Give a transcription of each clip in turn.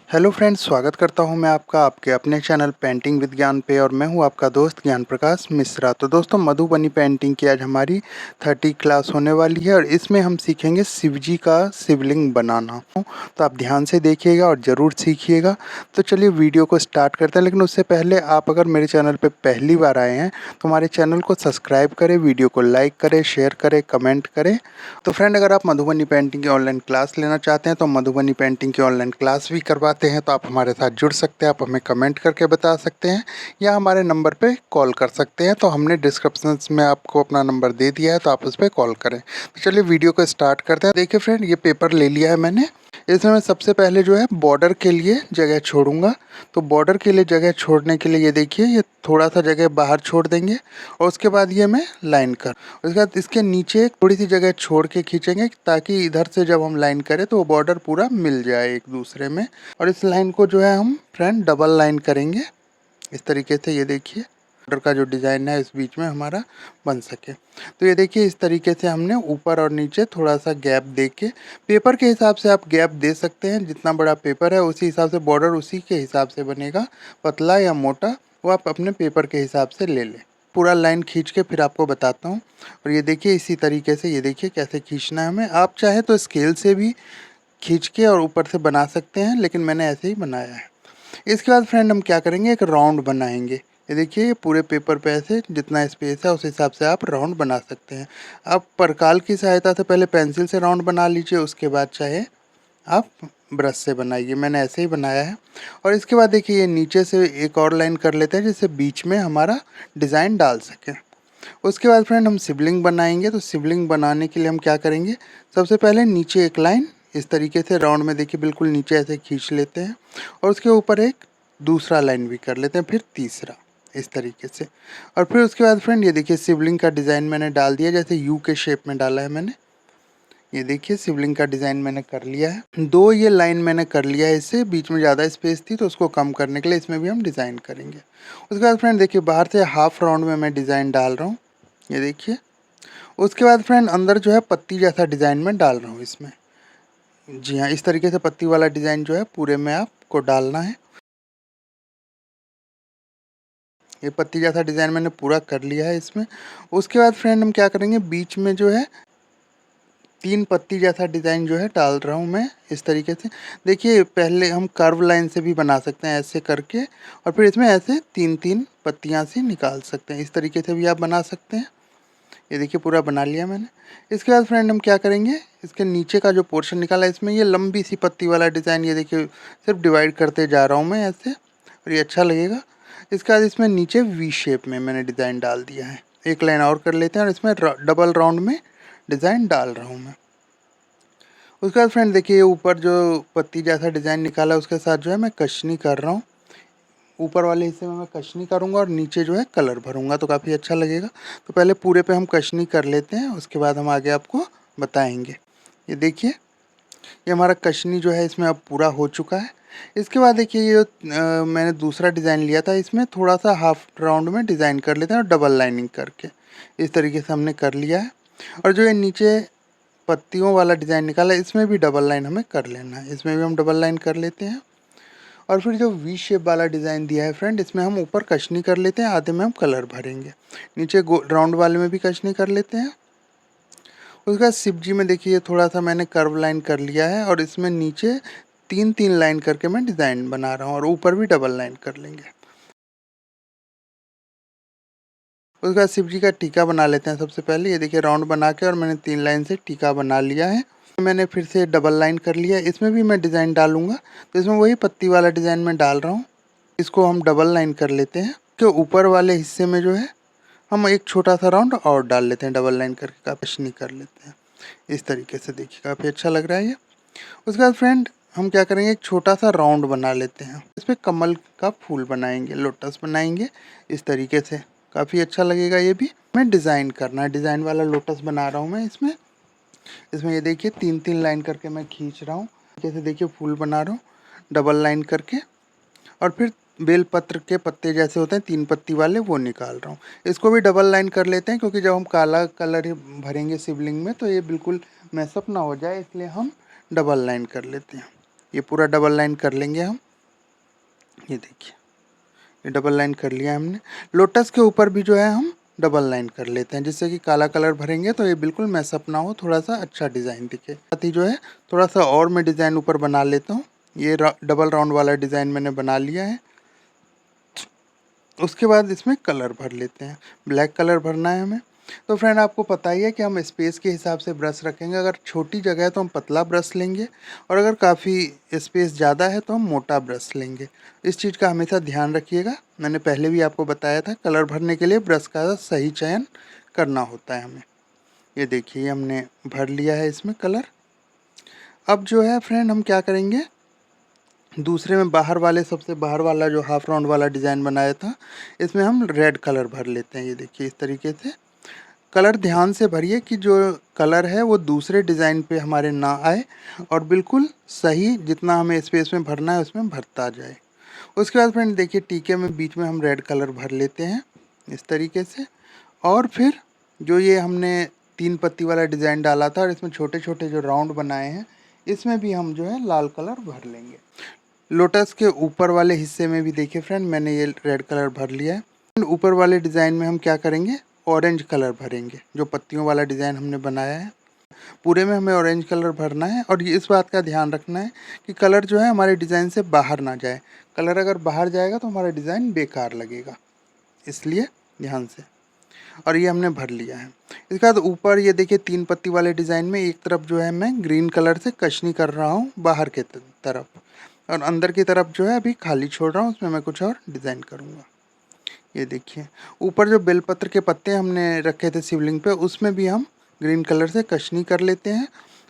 Hello friends, स्वागत करता हूं मैं आपका आपके अपने चैनल पेंटिंग विद ज्ञान पे और मैं हूं आपका दोस्त ज्ञान प्रकाश मिश्रा। तो दोस्तों, मधुबनी पेंटिंग की आज हमारी 30 क्लास होने वाली है और इसमें हम सीखेंगे शिव जी का शिवलिंग बनाना। तो आप ध्यान से देखिएगा और ज़रूर सीखिएगा। तो चलिए वीडियो को स्टार्ट करते हैं, लेकिन उससे पहले आप अगर मेरे चैनल पर पहली बार आए हैं तो हमारे चैनल को सब्सक्राइब करें, वीडियो को लाइक करें, शेयर करें, कमेंट करें। तो फ्रेंड, अगर आप मधुबनी पेंटिंग की ऑनलाइन क्लास लेना चाहते हैं तो मधुबनी पेंटिंग की ऑनलाइन क्लास भी करवाते हैं। तो आप हमारे साथ जुड़ सकते हैं, आप हमें कमेंट करके बता सकते हैं या हमारे नंबर पे कॉल कर सकते हैं। तो हमने डिस्क्रिप्शन में आपको अपना नंबर दे दिया है, तो आप उस पर कॉल करें। तो चलिए वीडियो को स्टार्ट करते हैं। देखिए फ्रेंड, ये पेपर ले लिया है मैंने। इसमें मैं सबसे पहले जो है बॉर्डर के लिए जगह छोड़ूंगा। तो बॉर्डर के लिए जगह छोड़ने के लिए ये देखिए, ये थोड़ा सा जगह बाहर छोड़ देंगे और उसके बाद ये मैं लाइन कर, उसके बाद इसके नीचे थोड़ी सी जगह छोड़ के खींचेंगे ताकि इधर से जब हम लाइन करें तो वो बॉर्डर पूरा मिल जाए एक दूसरे में। और इस लाइन को जो है हम फ्रेंड डबल लाइन करेंगे इस तरीके से। ये देखिए बॉर्डर का जो डिज़ाइन है इस बीच में हमारा बन सके। तो ये देखिए, इस तरीके से हमने ऊपर और नीचे थोड़ा सा गैप दे के, पेपर के हिसाब से आप गैप दे सकते हैं। जितना बड़ा पेपर है उसी हिसाब से बॉर्डर उसी के हिसाब से बनेगा, पतला या मोटा वो आप अपने पेपर के हिसाब से ले लें। पूरा लाइन खींच के फिर आपको बताता हूँ। और ये देखिए इसी तरीके से, ये देखिए कैसे खींचना है हमें। आप चाहे तो स्केल से भी खींच के और ऊपर से बना सकते हैं, लेकिन मैंने ऐसे ही बनाया है। इसके बाद फ्रेंड हम क्या करेंगे, एक राउंड बनाएंगे। ये देखिए, ये पूरे पेपर पे ऐसे जितना स्पेस है उस हिसाब से आप राउंड बना सकते हैं। आप परकाल की सहायता से पहले पेंसिल से राउंड बना लीजिए, उसके बाद चाहे आप ब्रश से बनाइए। मैंने ऐसे ही बनाया है। और इसके बाद देखिए, ये नीचे से एक और लाइन कर लेते हैं जिससे बीच में हमारा डिज़ाइन डाल सकें। उसके बाद फ्रेंड हम शिवलिंग बनाएंगे। तो शिवलिंग बनाने के लिए हम क्या करेंगे, सबसे पहले नीचे एक लाइन इस तरीके से राउंड में देखिए बिल्कुल नीचे ऐसे खींच लेते हैं और उसके ऊपर एक दूसरा लाइन भी कर लेते हैं, फिर तीसरा इस तरीके से। और फिर उसके बाद फ्रेंड ये देखिए शिवलिंग का डिज़ाइन मैंने डाल दिया, जैसे यू के शेप में डाला है मैंने। ये देखिए शिवलिंग का डिज़ाइन मैंने कर लिया है। दो ये लाइन मैंने कर लिया है, इससे बीच में ज़्यादा स्पेस थी तो उसको कम करने के लिए इसमें भी हम डिज़ाइन करेंगे। उसके बाद फ्रेंड देखिए, बाहर से हाफ राउंड में मैं डिज़ाइन डाल रहा हूँ, ये देखिए। उसके बाद फ्रेंड अंदर जो है पत्ती जैसा डिज़ाइन में डाल रहा हूँ इसमें। जी हाँ, इस तरीके से पत्ती वाला डिज़ाइन जो है पूरे में आपको डालना है। ये पत्ती जैसा डिज़ाइन मैंने पूरा कर लिया है इसमें। उसके बाद फ्रेंड हम क्या करेंगे, बीच में जो है 3 पत्ती जैसा डिज़ाइन जो है डाल रहा हूँ मैं इस तरीके से। देखिए पहले हम कर्व लाइन से भी बना सकते हैं ऐसे करके, और फिर इसमें ऐसे 3-3 पत्तियाँ सी निकाल सकते हैं। इस तरीके से भी आप बना सकते हैं। ये देखिए पूरा बना लिया मैंने। इसके बाद फ्रेंड हम क्या करेंगे, इसके नीचे का जो पोर्शन निकाला है इसमें ये लंबी सी पत्ती वाला डिज़ाइन, ये देखिए सिर्फ डिवाइड करते जा रहा हूँ मैं ऐसे, और ये अच्छा लगेगा। इसके बाद इसमें नीचे वी शेप में मैंने डिज़ाइन डाल दिया है। एक लाइन और कर लेते हैं और इसमें डबल राउंड में डिज़ाइन डाल रहा हूँ मैं। उसके बाद फ्रेंड देखिए, ऊपर जो पत्ती जैसा डिज़ाइन निकाला है उसके साथ जो है मैं कशनी कर रहा हूँ। ऊपर वाले हिस्से में मैं कशनी करूँगा और नीचे जो है कलर भरूँगा, तो काफ़ी अच्छा लगेगा। तो पहले पूरे पे हम कशनी कर लेते हैं, उसके बाद हम आगे आपको बताएंगे। ये देखिए, ये हमारा कशनी जो है इसमें अब पूरा हो चुका है। इसके बाद देखिए, ये मैंने दूसरा डिज़ाइन लिया था, इसमें थोड़ा सा हाफ राउंड में डिज़ाइन कर लेते हैं और डबल लाइनिंग करके इस तरीके से हमने कर लिया है। और जो ये नीचे पत्तियों वाला डिज़ाइन निकाला है इसमें भी डबल लाइन हमें कर लेना है, इसमें भी हम डबल लाइन कर लेते हैं। और फिर जो वी शेप वाला डिज़ाइन दिया है फ्रेंड, इसमें हम ऊपर कशनी कर लेते हैं, आधे में हम कलर भरेंगे। नीचे राउंड वाले में भी कशनी कर लेते हैं। उसके बाद शिव जी में देखिए थोड़ा सा मैंने कर्व लाइन कर लिया है और इसमें नीचे 3-3 लाइन करके मैं डिज़ाइन बना रहा हूँ और ऊपर भी डबल लाइन कर लेंगे। उसके बाद शिव जी का टीका बना लेते हैं सबसे पहले। ये देखिए राउंड बना के और मैंने 3 लाइन से टीका बना लिया है। मैंने फिर से डबल लाइन कर लिया, इसमें भी मैं डिज़ाइन डालूंगा। तो इसमें वही पत्ती वाला डिज़ाइन मैं डाल रहा हूँ, इसको हम डबल लाइन कर लेते हैं। कि ऊपर वाले हिस्से में जो है हम एक छोटा सा राउंड और डाल लेते हैं, डबल लाइन करके काफी कर लेते हैं इस तरीके से। देखिए काफ़ी अच्छा लग रहा है ये। उसके बाद फ्रेंड हम क्या करेंगे, एक छोटा सा राउंड बना लेते हैं, इस पर कमल का फूल बनाएंगे, लोटस बनाएंगे इस तरीके से। काफ़ी अच्छा लगेगा ये भी। मैं डिज़ाइन करना है, डिज़ाइन वाला लोटस बना रहा हूँ मैं इसमें। इसमें ये देखिए 3-3 लाइन करके मैं खींच रहा हूँ, जैसे देखिए फूल बना रहा हूँ डबल लाइन करके। और फिर बेलपत्र के पत्ते जैसे होते हैं 3 पत्ती वाले, वो निकाल रहा हूँ। इसको भी डबल लाइन कर लेते हैं, क्योंकि जब हम काला कलर ही भरेंगे शिवलिंग में तो ये बिल्कुल मैसअप ना हो जाए, इसलिए हम डबल लाइन कर लेते हैं। ये पूरा डबल लाइन कर लेंगे हम। ये देखिए, ये डबल लाइन कर लिया हमने। लोटस के ऊपर भी जो है हम डबल लाइन कर लेते हैं, जिससे कि काला कलर भरेंगे तो ये बिल्कुल मैसअप ना हो, थोड़ा सा अच्छा डिज़ाइन दिखे। साथ ही जो है थोड़ा सा और मैं डिज़ाइन ऊपर बना लेता हूँ। ये डबल राउंड वाला डिज़ाइन मैंने बना लिया है। उसके बाद इसमें कलर भर लेते हैं, ब्लैक कलर भरना है हमें। तो फ्रेंड आपको पता ही है कि हम स्पेस के हिसाब से ब्रश रखेंगे। अगर छोटी जगह है तो हम पतला ब्रश लेंगे, और अगर काफ़ी स्पेस ज़्यादा है तो हम मोटा ब्रश लेंगे। इस चीज़ का हमेशा ध्यान रखिएगा। मैंने पहले भी आपको बताया था, कलर भरने के लिए ब्रश का सही चयन करना होता है हमें। ये देखिए, हमने भर लिया है इसमें कलर। अब जो है फ्रेंड हम क्या करेंगे, दूसरे में बाहर वाले, सबसे बाहर वाला जो हाफ राउंड वाला डिज़ाइन बनाया था, इसमें हम रेड कलर भर लेते हैं। ये देखिए, इस तरीके से कलर ध्यान से भरिए कि जो कलर है वो दूसरे डिज़ाइन पे हमारे ना आए, और बिल्कुल सही जितना हमें स्पेस में भरना है उसमें भरता जाए। उसके बाद फ्रेंड देखिए, टीके में बीच में हम रेड कलर भर लेते हैं इस तरीके से। और फिर जो ये हमने 3 पत्ती वाला डिज़ाइन डाला था और इसमें छोटे छोटे जो राउंड बनाए हैं, इसमें भी हम जो है लाल कलर भर लेंगे। लोटस के ऊपर वाले हिस्से में भी देखिए फ्रेंड, मैंने ये रेड कलर भर लिया है। ऊपर वाले डिज़ाइन में हम क्या करेंगे, ऑरेंज कलर भरेंगे। जो पत्तियों वाला डिज़ाइन हमने बनाया है, पूरे में हमें ऑरेंज कलर भरना है। और इस बात का ध्यान रखना है कि कलर जो है हमारे डिज़ाइन से बाहर ना जाए। कलर अगर बाहर जाएगा तो हमारा डिज़ाइन बेकार लगेगा, इसलिए ध्यान से। और ये हमने भर लिया है। इसके बाद ऊपर ये देखिए, 3 पत्ती वाले डिज़ाइन में एक तरफ जो है मैं ग्रीन कलर से कशनी कर रहा हूँ बाहर के तरफ, और अंदर की तरफ जो है अभी खाली छोड़ रहा हूँ, उसमें मैं कुछ और डिज़ाइन करूँगा। ये देखिए, ऊपर जो बेलपत्र के पत्ते हमने रखे थे शिवलिंग पे, उसमें भी हम ग्रीन कलर से कशनी कर लेते हैं।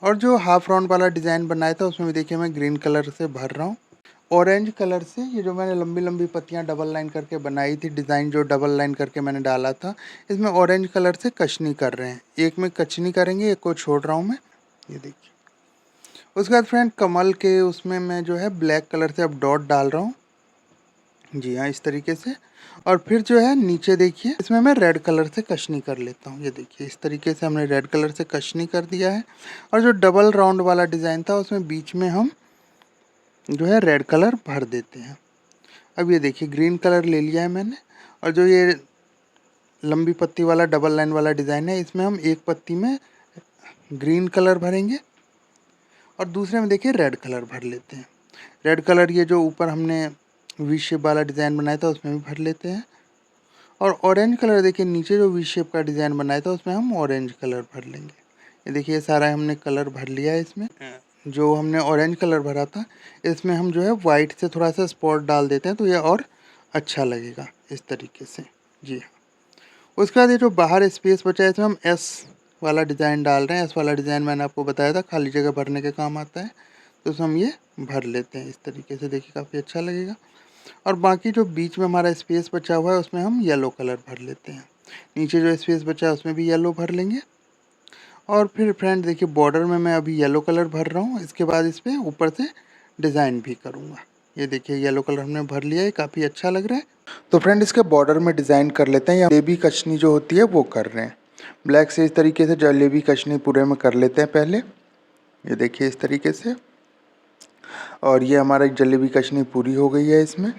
और जो हाफ राउंड वाला डिज़ाइन बनाया था उसमें भी देखिए मैं ग्रीन कलर से भर रहा हूँ। ऑरेंज कलर से ये जो मैंने लंबी लंबी पत्तियाँ डबल लाइन करके बनाई थी, डिज़ाइन जो डबल लाइन करके मैंने डाला था, इसमें ऑरेंज कलर से कशनी कर रहे हैं। एक में कशनी करेंगे, एक को छोड़ रहा हूँ मैं। ये देखिए, उसके बाद फ्रेंड कमल के उसमें मैं जो है ब्लैक कलर से अब डॉट डाल रहा हूँ। जी हाँ, इस तरीके से। और फिर जो है नीचे देखिए, इसमें मैं रेड कलर से कशनी कर लेता हूँ। ये देखिए, इस तरीके से हमने रेड कलर से कशनी कर दिया है। और जो डबल राउंड वाला डिज़ाइन था उसमें बीच में हम जो है रेड कलर भर देते हैं। अब ये देखिए, ग्रीन कलर ले लिया है मैंने। और जो ये लंबी पत्ती वाला डबल लाइन वाला डिज़ाइन है, इसमें हम एक पत्ती में ग्रीन कलर भरेंगे और दूसरे में देखिए रेड कलर भर लेते हैं। रेड कलर ये जो ऊपर हमने वी शेप वाला डिज़ाइन बनाया था उसमें भी भर लेते हैं। और ऑरेंज कलर देखिए, नीचे जो वी शेप का डिज़ाइन बनाया था उसमें हम ऑरेंज कलर भर लेंगे। ये देखिए, सारा हमने कलर भर लिया है। इसमें जो हमने ऑरेंज कलर भरा था, इसमें हम जो है वाइट से थोड़ा सा स्पॉट डाल देते हैं, तो ये और अच्छा लगेगा इस तरीके से। जी हाँ, उसके बाद ये जो बाहर स्पेस बचा है, इसमें हम एस वाला डिज़ाइन डाल रहे हैं। एस वाला डिज़ाइन मैंने आपको बताया था खाली जगह भरने के काम आता है, तो उसमें हम ये भर लेते हैं इस तरीके से। देखिए, काफ़ी अच्छा लगेगा। और बाकी जो बीच में हमारा स्पेस बचा हुआ है उसमें हम येलो कलर भर लेते हैं। नीचे जो स्पेस बचा है उसमें भी येलो भर लेंगे। और फिर फ्रेंड देखिए, बॉर्डर में मैं अभी येलो कलर भर रहा हूँ। इसके बाद इस पर ऊपर से डिज़ाइन भी करूँगा। ये देखिए, येलो कलर हमने भर लिया है, काफ़ी अच्छा लग रहा है। तो फ्रेंड इसके बॉर्डर में डिज़ाइन कर लेते हैं, या जलेबी कशनी जो होती है वो कर रहे हैं। ब्लैक से इस तरीके से जलेबी कशनी पूरे में कर लेते हैं पहले। ये देखिए, इस तरीके से। और ये हमारा जलेबी कशनी पूरी हो गई है इसमें।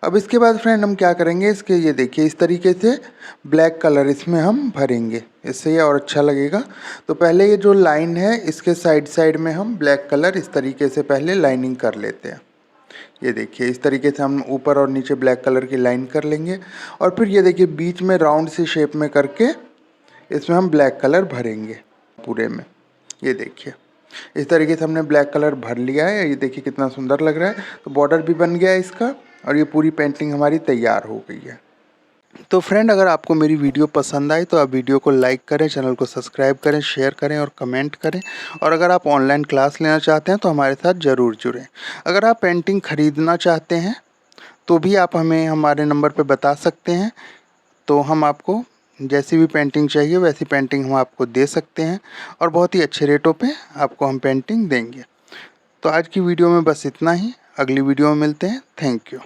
अब इसके बाद फ्रेंड हम क्या करेंगे, इसके ये देखिए इस तरीके से ब्लैक कलर इसमें हम भरेंगे, इससे ये और अच्छा लगेगा। तो पहले ये जो लाइन है इसके साइड साइड में हम ब्लैक कलर इस तरीके से पहले लाइनिंग कर लेते हैं। ये देखिए, इस तरीके से हम ऊपर और नीचे ब्लैक कलर की लाइन कर लेंगे। और फिर ये देखिए, बीच में राउंड सी शेप में करके इसमें हम ब्लैक कलर भरेंगे पूरे में। ये देखिए, इस तरीके से हमने ब्लैक कलर भर लिया है। ये देखिए कितना सुंदर लग रहा है। तो बॉर्डर भी बन गया है इसका, और ये पूरी पेंटिंग हमारी तैयार हो गई है। तो फ्रेंड, अगर आपको मेरी वीडियो पसंद आई तो आप वीडियो को लाइक करें, चैनल को सब्सक्राइब करें, शेयर करें और कमेंट करें। और अगर आप ऑनलाइन क्लास लेना चाहते हैं तो हमारे साथ ज़रूर जुड़ें। अगर आप पेंटिंग ख़रीदना चाहते हैं तो भी आप हमें हमारे नंबर पर बता सकते हैं, तो हम आपको जैसी भी पेंटिंग चाहिए वैसी पेंटिंग हम आपको दे सकते हैं, और बहुत ही अच्छे रेटों पे आपको हम पेंटिंग देंगे। तो आज की वीडियो में बस इतना ही। अगली वीडियो में मिलते हैं। Thank you.